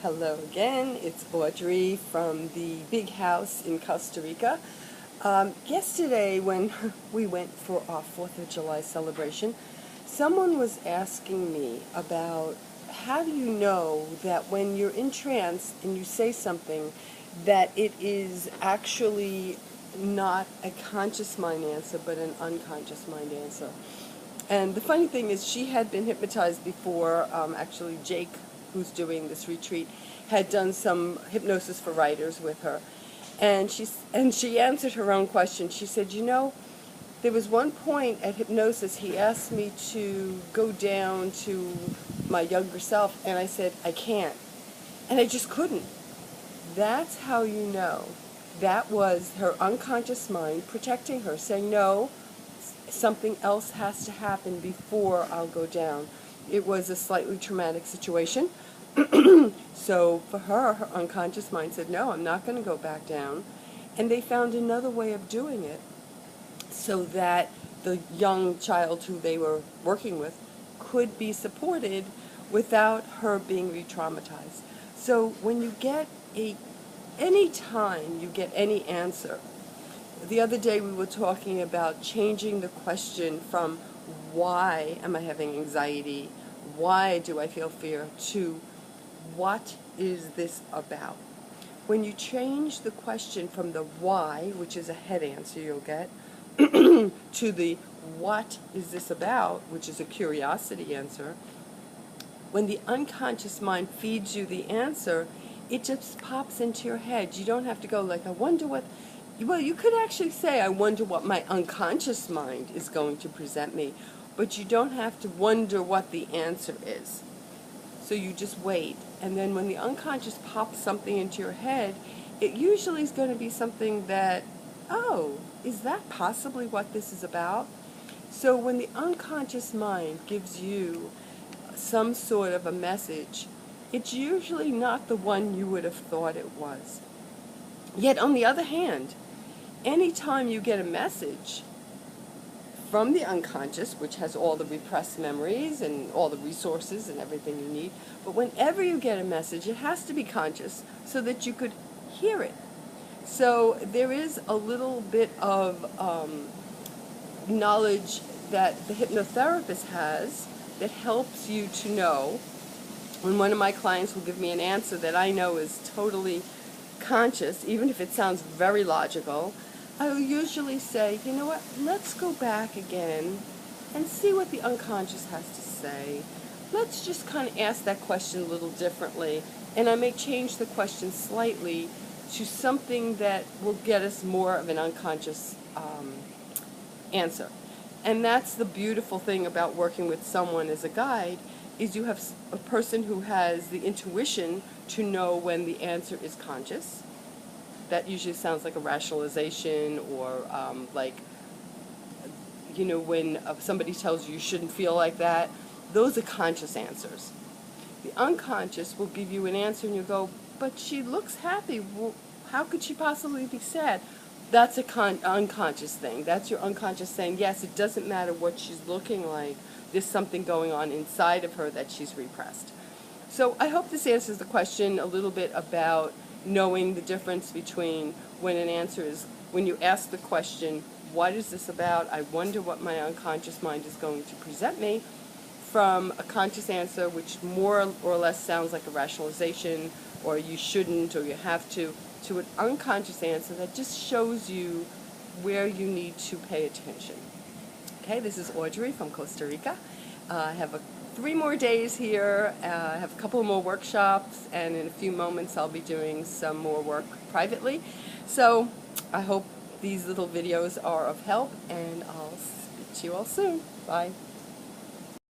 Hello again, it's Audrey from the big house in Costa Rica. Yesterday when we went for our 4th of July celebration, someone was asking me about how do you know that when you're in trance and you say something that it is actually not a conscious mind answer but an unconscious mind answer. And the funny thing is she had been hypnotized before. Actually Jake, who's doing this retreat, had done some hypnosis for writers with her. And she answered her own question. She said, you know, there was one point at hypnosis he asked me to go down to my younger self, and I said, I can't. And I just couldn't. That's how you know. That was her unconscious mind protecting her, saying, no, something else has to happen before I'll go down. It was a slightly traumatic situation. So for her, her unconscious mind said, no, I'm not going to go back down. And they found another way of doing it so that the young child who they were working with could be supported without her being re-traumatized. So when you get any time you get any answer, the other day we were talking about changing the question from why am I having anxiety, why do I feel fear, to what is this about? When you change the question from the why, which is a head answer you'll get, to the what is this about, which is a curiosity answer, when the unconscious mind feeds you the answer, it just pops into your head. You don't have to go like, I wonder what, well, you could actually say, I wonder what my unconscious mind is going to present me, but you don't have to wonder what the answer is. So you just wait, and then when the unconscious pops something into your head, it usually is going to be something that, oh, is that possibly what this is about? So when the unconscious mind gives you some sort of a message, it's usually not the one you would have thought it was. Yet on the other hand, anytime you get a message from the unconscious, which has all the repressed memories and all the resources and everything you need, but whenever you get a message, it has to be conscious so that you could hear it. So there is a little bit of knowledge that the hypnotherapist has that helps you to know when one of my clients will give me an answer that I know is totally conscious, even if it sounds very logical. I will usually say, you know what, let's go back again and see what the unconscious has to say. Let's just kind of ask that question a little differently, and I may change the question slightly to something that will get us more of an unconscious answer. And that's the beautiful thing about working with someone as a guide, is you have a person who has the intuition to know when the answer is conscious. That usually sounds like a rationalization, or like, you know, when somebody tells you you shouldn't feel like that. Those are conscious answers. The unconscious will give you an answer and you go, but she looks happy. Well, how could she possibly be sad? That's a unconscious thing. That's your unconscious saying, yes, it doesn't matter what she's looking like. There's something going on inside of her that she's repressed. So I hope this answers the question a little bit about knowing the difference between when an answer is, when you ask the question, what is this about? I wonder what my unconscious mind is going to present me, from a conscious answer, which more or less sounds like a rationalization, or you shouldn't, or you have to an unconscious answer that just shows you where you need to pay attention. Okay, this is Audrey from Costa Rica. I have 3 more days here. I have a couple more workshops, and in a few moments I'll be doing some more work privately. So I hope these little videos are of help, and I'll speak to you all soon. Bye.